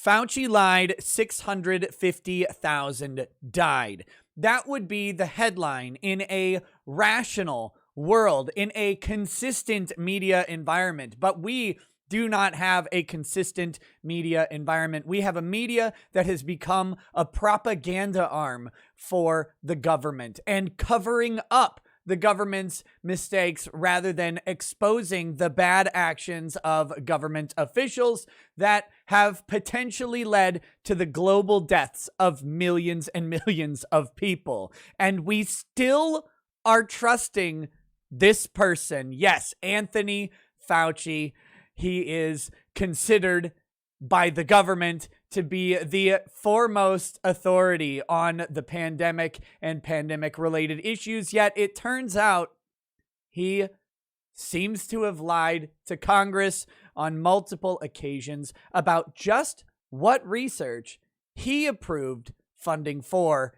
Fauci lied, 650,000 died. That would be the headline in a rational world, in a consistent media environment. But we do not have a consistent media environment. We have a media that has become a propaganda arm for the government and covering up the government's mistakes rather than exposing the bad actions of government officials that have potentially led to the global deaths of millions and millions of people. And we still are trusting this person. Yes, Anthony Fauci. He is considered by the government to be the foremost authority on the pandemic and pandemic-related issues, yet it turns out he seems to have lied to Congress on multiple occasions about just what research he approved funding for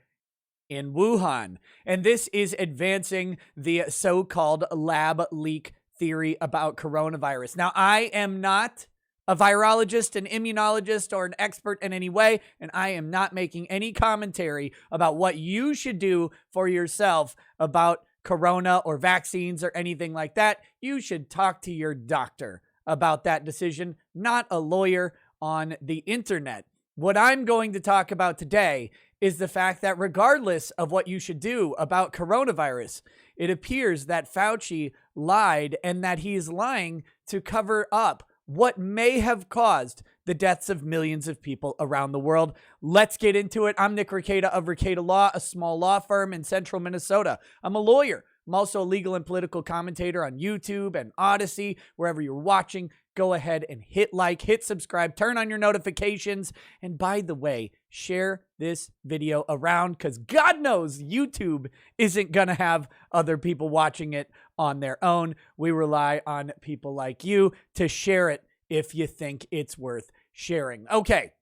in Wuhan. And this is advancing the so-called lab leak theory about coronavirus. Now, I am not a virologist, an immunologist, or an expert in any way, and I am not making any commentary about what you should do for yourself about corona or vaccines or anything like that. You should talk to your doctor about that decision, not a lawyer on the internet. What I'm going to talk about today is the fact that regardless of what you should do about coronavirus, it appears that Fauci lied and that he is lying to cover up what may have caused the deaths of millions of people around the world. Let's get into it. I'm Nick Rekieta of Rekieta Law, a small law firm in central Minnesota. I'm a lawyer. I'm also a legal and political commentator on YouTube and Odyssey. Wherever you're watching, go ahead and hit like, hit subscribe, turn on your notifications. And by the way, share this video around because God knows YouTube isn't going to have other people watching it on their own. We rely on people like you to share it if you think it's worth sharing. Okay.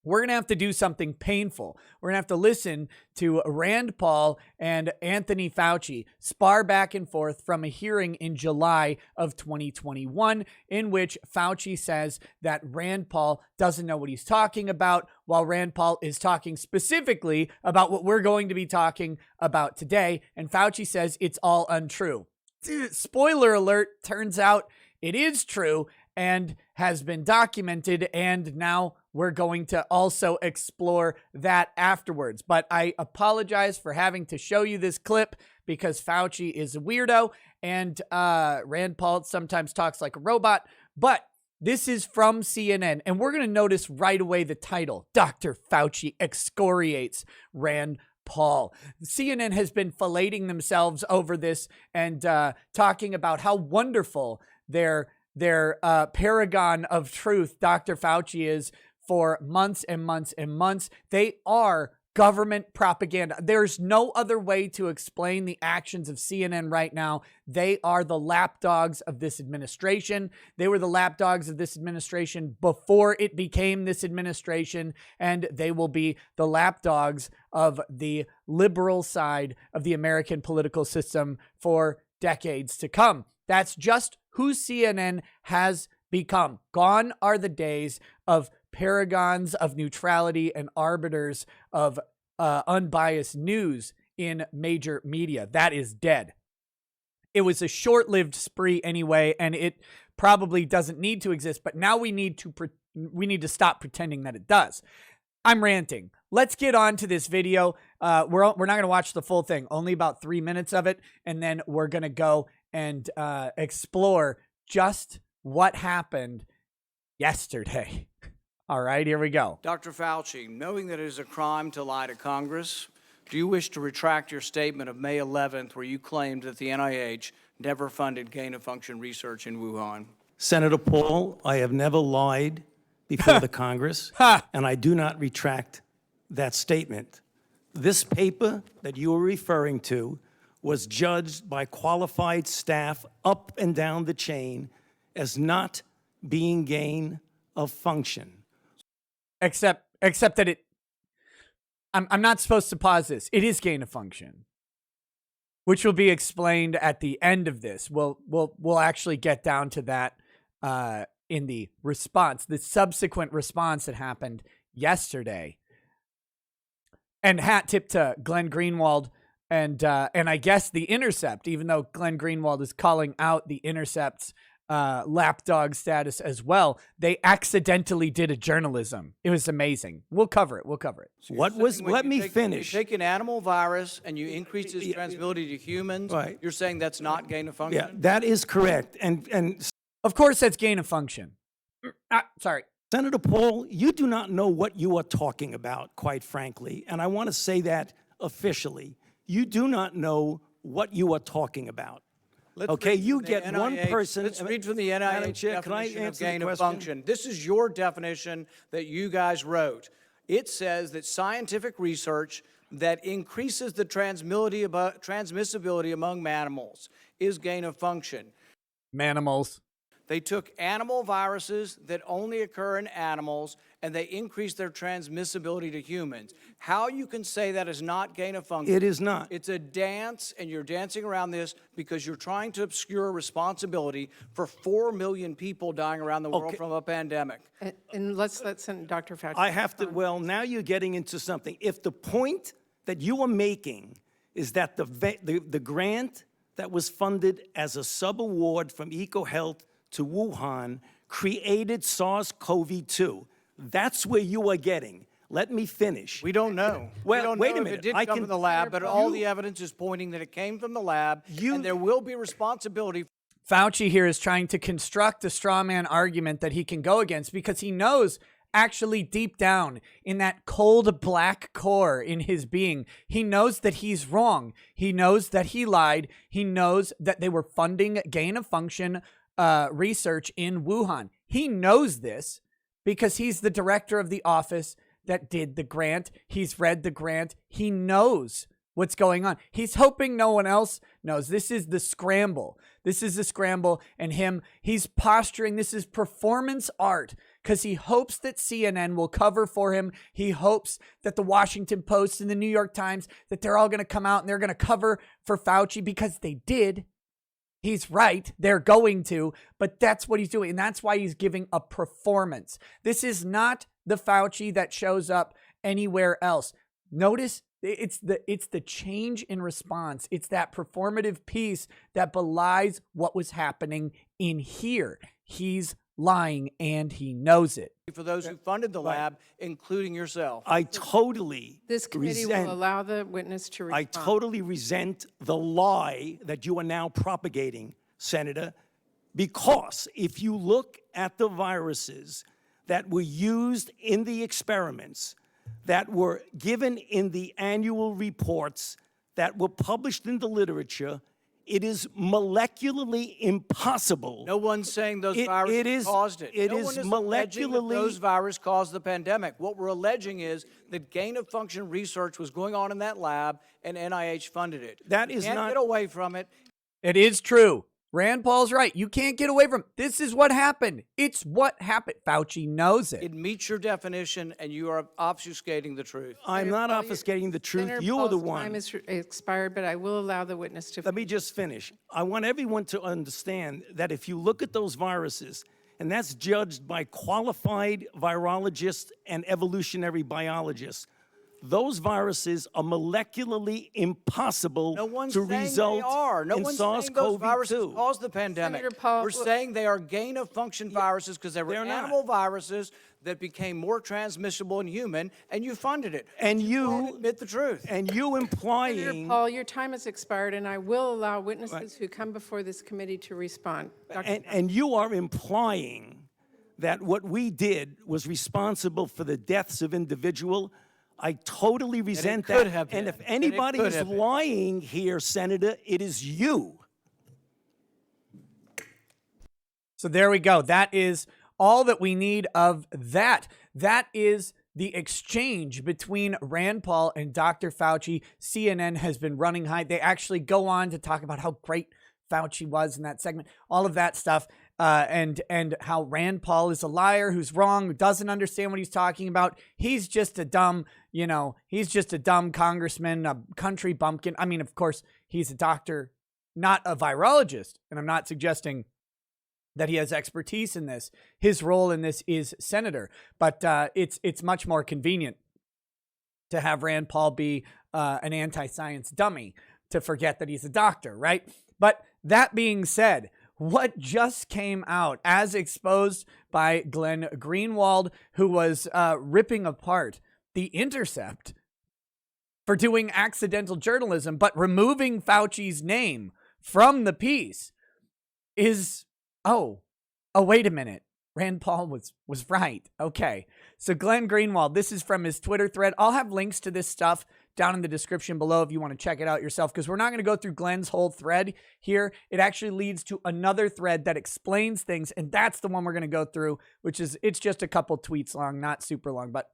We're going to have to do something painful. We're going to have to listen to Rand Paul and Anthony Fauci spar back and forth from a hearing in July of 2021 in which Fauci says that Rand Paul doesn't know what he's talking about, while Rand Paul is talking specifically about what we're going to be talking about today. And Fauci says it's all untrue. Spoiler alert, turns out it is true and has been documented, and now we're going to also explore that afterwards. But I apologize for having to show you this clip because Fauci is a weirdo and Rand Paul sometimes talks like a robot. But this is from CNN, and we're going to notice right away the title, Dr. Fauci excoriates Rand Paul. CNN has been filleting themselves over this and talking about how wonderful their paragon of truth, Dr. Fauci, is for months and months and months. They are government propaganda. There's no other way to explain the actions of CNN right now. They are the lapdogs of this administration. They were the lapdogs of this administration before it became this administration, and they will be the lapdogs of the liberal side of the American political system for decades to come. That's just who CNN has become. Gone are the days of paragons of neutrality and arbiters of unbiased news in major media. That is dead. It was a short-lived spree anyway, and it probably doesn't need to exist, but now we need to stop pretending that it does. I'm ranting. Let's get on to this video. We're not going to watch the full thing, only about 3 minutes of it, and then we're going to go and explore just what happened yesterday. All right, here we go. Dr. Fauci, knowing that it is a crime to lie to Congress, do you wish to retract your statement of May 11th where you claimed that the NIH never funded gain-of-function research in Wuhan? Senator Paul, I have never lied before the Congress, and I do not retract that statement. This paper that you are referring to was judged by qualified staff up and down the chain as not being gain of function. Except that I'm not supposed to pause this. It is gain of function, which will be explained at the end of this. We'll actually get down to that in the response, the subsequent response that happened yesterday. And hat tip to Glenn Greenwald and I guess the Intercept, even though Glenn Greenwald is calling out the Intercept's lapdog status as well. They accidentally did a journalism. It was amazing. We'll cover it. So let me finish. You take an animal virus and you increase its transmissibility to humans. Right. You're saying that's not gain of function? Yeah, that is correct. And of course, that's gain of function. Sorry. Senator Paul, you do not know what you are talking about, quite frankly. And I want to say that officially. You do not know what you are talking about. Okay, you get one person. Let's read from the NIH definition of gain of function. This is your definition that you guys wrote. It says that scientific research that increases the transmissibility among mammals is gain of function. Manimals. They took animal viruses that only occur in animals and they increased their transmissibility to humans. How you can say that is not gain of function? It is not. It's a dance, and you're dancing around this because you're trying to obscure responsibility for 4 million people dying around the world from a pandemic. And let's let Dr. Fauci. I have to, well, now you're getting into something. If the point that you are making is that the grant that was funded as a sub-award from EcoHealth to Wuhan created SARS-CoV-2. That's where you are getting. Let me finish. We don't know. Well, we don't wait know a minute. If it did come from the lab, but all the evidence is pointing that it came from the lab, and there will be responsibility. Fauci here is trying to construct a straw man argument that he can go against because he knows actually deep down in that cold black core in his being, he knows that he's wrong. He knows that he lied. He knows that they were funding gain of function research in Wuhan. He knows this because he's the director of the office that did the grant. He's read the grant. He knows what's going on. He's hoping no one else knows. This is the scramble. And he's posturing. This is performance art because he hopes that CNN will cover for him. He hopes that the Washington Post and the New York Times, that they're all going to come out and they're going to cover for Fauci because they did. He's right. They're going to, but that's what he's doing. And that's why he's giving a performance. This is not the Fauci that shows up anywhere else. Notice it's the change in response. It's that performative piece that belies what was happening in here. He's lying and he knows it. For those who funded the lab, including yourself. I totally This committee will allow the witness to respond. I totally resent the lie that you are now propagating, Senator, because if you look at the viruses that were used in the experiments, that were given in the annual reports, that were published in the literature, it is molecularly impossible. No one's saying those viruses caused it. It no is one is alleging that molecularly. those viruses caused the pandemic. What we're alleging is that gain-of-function research was going on in that lab, and NIH funded it. That is Can't not. get away from it. It is true. Rand Paul's right. You can't get away from it. This is what happened. It's what happened. Fauci knows it. It meets your definition, and you are obfuscating the truth. I'm not obfuscating the truth. Senator You are the Paul's one. time is expired, but I will allow the witness to. Let me just finish. I want everyone to understand that if you look at those viruses, and that's judged by qualified virologists and evolutionary biologists, those viruses are molecularly impossible No one's to saying result they are. No in one's saying those viruses SARS-CoV-2. caused the pandemic. Senator Paul, We're saying they are gain-of-function viruses because they were they're not. animal viruses that became more transmissible in human, and you funded it. And Don't you admit the truth. and you Senator implying Paul, your time has expired, and I will allow witnesses who come before this committee to respond. and you are implying that what we did was responsible for the deaths of individual. I totally resent could that. have And been. if anybody could is have been. lying here, Senator, it is you. So there we go. That is all that we need of that. That is the exchange between Rand Paul and Dr. Fauci. CNN has been running high. They actually go on to talk about how great Fauci was in that segment, all of that stuff, and how Rand Paul is a liar who's wrong, who doesn't understand what he's talking about. He's just a dumb, he's just a dumb congressman, a country bumpkin. I mean, of course, he's a doctor, not a virologist, and I'm not suggesting that he has expertise in this. His role in this is senator, but it's much more convenient to have Rand Paul be an anti-science dummy to forget that he's a doctor, right? But that being said, what just came out as exposed by Glenn Greenwald, who was ripping apart The Intercept for doing accidental journalism, but removing Fauci's name from the piece, is, oh, wait a minute. Rand Paul was right. Okay. So Glenn Greenwald, this is from his Twitter thread. I'll have links to this stuff down in the description below if you want to check it out yourself, because we're not going to go through Glenn's whole thread here. It actually leads to another thread that explains things, and that's the one we're going to go through, which is, it's just a couple tweets long, not super long, but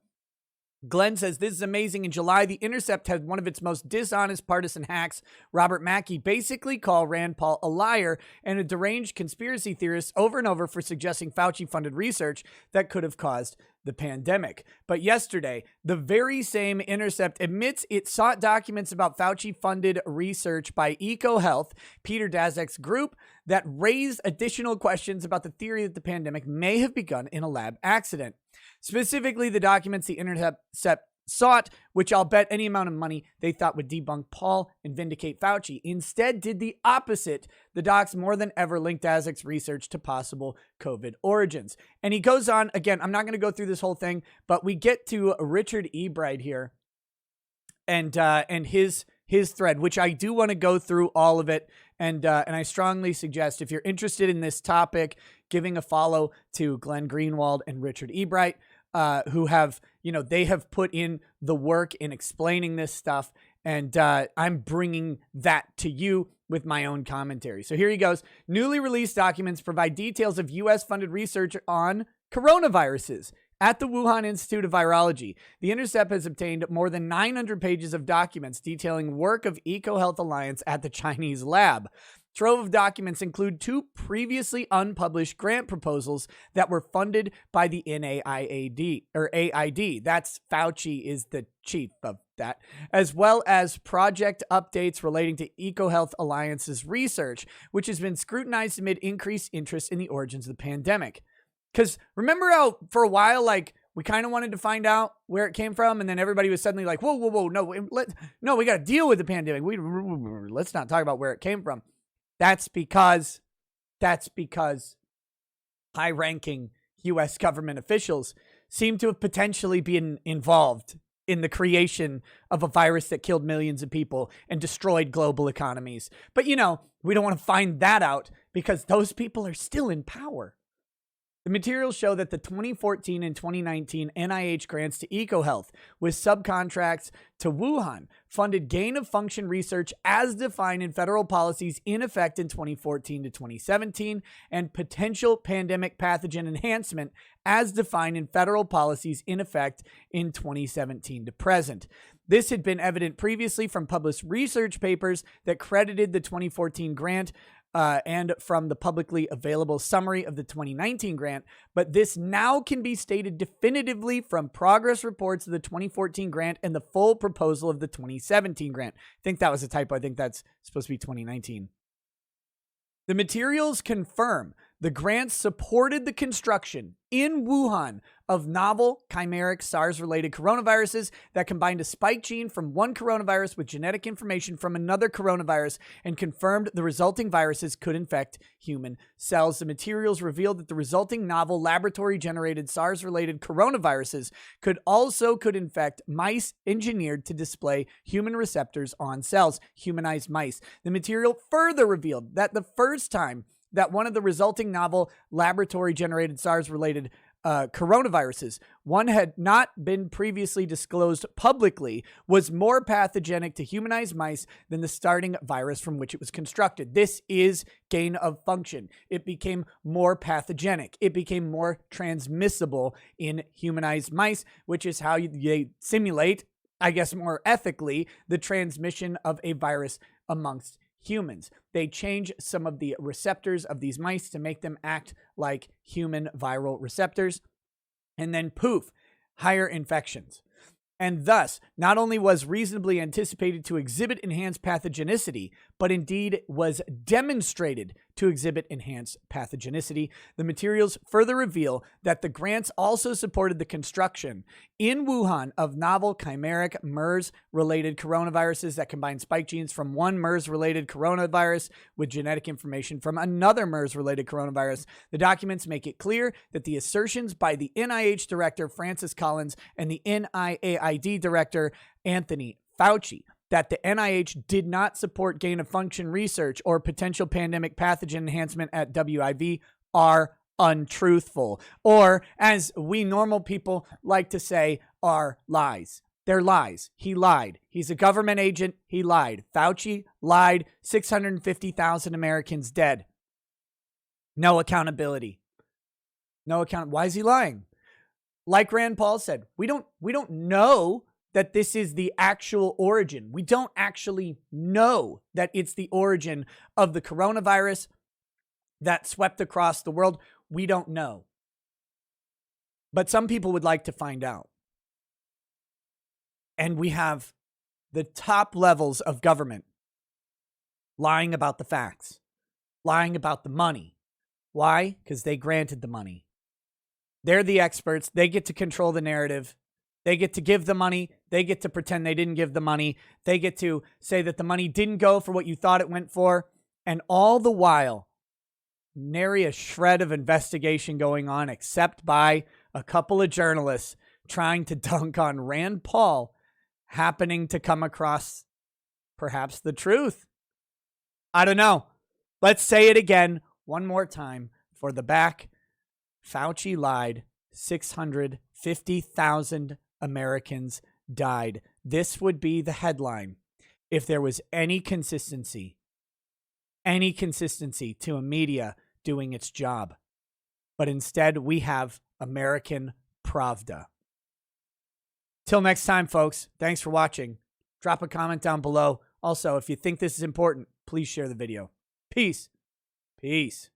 Glenn says, this is amazing. In July, The Intercept had one of its most dishonest partisan hacks, Robert Mackey, basically call Rand Paul a liar and a deranged conspiracy theorist over and over for suggesting Fauci-funded research that could have caused the pandemic. But yesterday, the very same Intercept admits it sought documents about Fauci-funded research by EcoHealth, Peter Daszak's group, that raised additional questions about the theory that the pandemic may have begun in a lab accident. Specifically, the documents the Intercept sought, which I'll bet any amount of money they thought would debunk Paul and vindicate Fauci, instead did the opposite. The docs more than ever linked Daszak's research to possible COVID origins. And he goes on, again, I'm not going to go through this whole thing, but we get to Richard Ebright here and his thread, which I do want to go through all of it. And I strongly suggest, if you're interested in this topic, giving a follow to Glenn Greenwald and Richard Ebright, who have, they have put in the work in explaining this stuff. And I'm bringing that to you with my own commentary. So here he goes. Newly released documents provide details of U.S.-funded research on coronaviruses at the Wuhan Institute of Virology. The Intercept has obtained more than 900 pages of documents detailing work of EcoHealth Alliance at the Chinese lab. Trove of documents include 2 previously unpublished grant proposals that were funded by the NIAID, or AID. That's Fauci is the chief of that, as well as project updates relating to EcoHealth Alliance's research, which has been scrutinized amid increased interest in the origins of the pandemic. Because remember how for a while, we kind of wanted to find out where it came from, and then everybody was suddenly like, whoa, no, we got to deal with the pandemic. Let's not talk about where it came from. That's because high-ranking U.S. government officials seem to have potentially been involved in the creation of a virus that killed millions of people and destroyed global economies. But, we don't want to find that out because those people are still in power. The materials show that the 2014 and 2019 NIH grants to EcoHealth, with subcontracts to Wuhan, funded gain-of-function research as defined in federal policies in effect in 2014 to 2017, and potential pandemic pathogen enhancement as defined in federal policies in effect in 2017 to present. This had been evident previously from published research papers that credited the 2014 grant and from the publicly available summary of the 2019 grant, but this now can be stated definitively from progress reports of the 2014 grant and the full proposal of the 2017 grant. I think that was a typo. I think that's supposed to be 2019. The materials confirm the grants supported the construction in Wuhan of novel chimeric SARS-related coronaviruses that combined a spike gene from one coronavirus with genetic information from another coronavirus and confirmed the resulting viruses could infect human cells. The materials revealed that the resulting novel laboratory-generated SARS-related coronaviruses could infect mice engineered to display human receptors on cells, humanized mice. The material further revealed that the first time that one of the resulting novel laboratory-generated SARS-related coronaviruses, one had not been previously disclosed publicly, was more pathogenic to humanized mice than the starting virus from which it was constructed. This is gain of function. It became more pathogenic. It became more transmissible in humanized mice, which is how they simulate, I guess more ethically, the transmission of a virus amongst humans. They change some of the receptors of these mice to make them act like human viral receptors, and then poof, higher infections. And thus, not only was reasonably anticipated to exhibit enhanced pathogenicity, but indeed was demonstrated to exhibit enhanced pathogenicity. The materials further reveal that the grants also supported the construction in Wuhan of novel chimeric MERS-related coronaviruses that combine spike genes from one MERS-related coronavirus with genetic information from another MERS-related coronavirus. The documents make it clear that the assertions by the NIH director, Francis Collins, and the NIAID director, Anthony Fauci, that the NIH did not support gain-of-function research or potential pandemic pathogen enhancement at WIV are untruthful, or as we normal people like to say, are lies. They're lies. He lied. He's a government agent. He lied. Fauci lied. 650,000 Americans dead. No accountability. Why is he lying? Like Rand Paul said, we don't know that this is the actual origin. We don't actually know that it's the origin of the coronavirus that swept across the world. We don't know. But some people would like to find out. And we have the top levels of government lying about the facts, lying about the money. Why? Because they granted the money. They're the experts. They get to control the narrative. They get to give the money. They get to pretend they didn't give the money. They get to say that the money didn't go for what you thought it went for. And all the while, nary a shred of investigation going on except by a couple of journalists trying to dunk on Rand Paul happening to come across perhaps the truth. I don't know. Let's say it again one more time for the back. Fauci lied. 650,000 Americans died. This would be the headline if there was any consistency to a media doing its job. But instead, we have American Pravda. Till next time, folks, thanks for watching. Drop a comment down below. Also, if you think this is important, please share the video. Peace. Peace.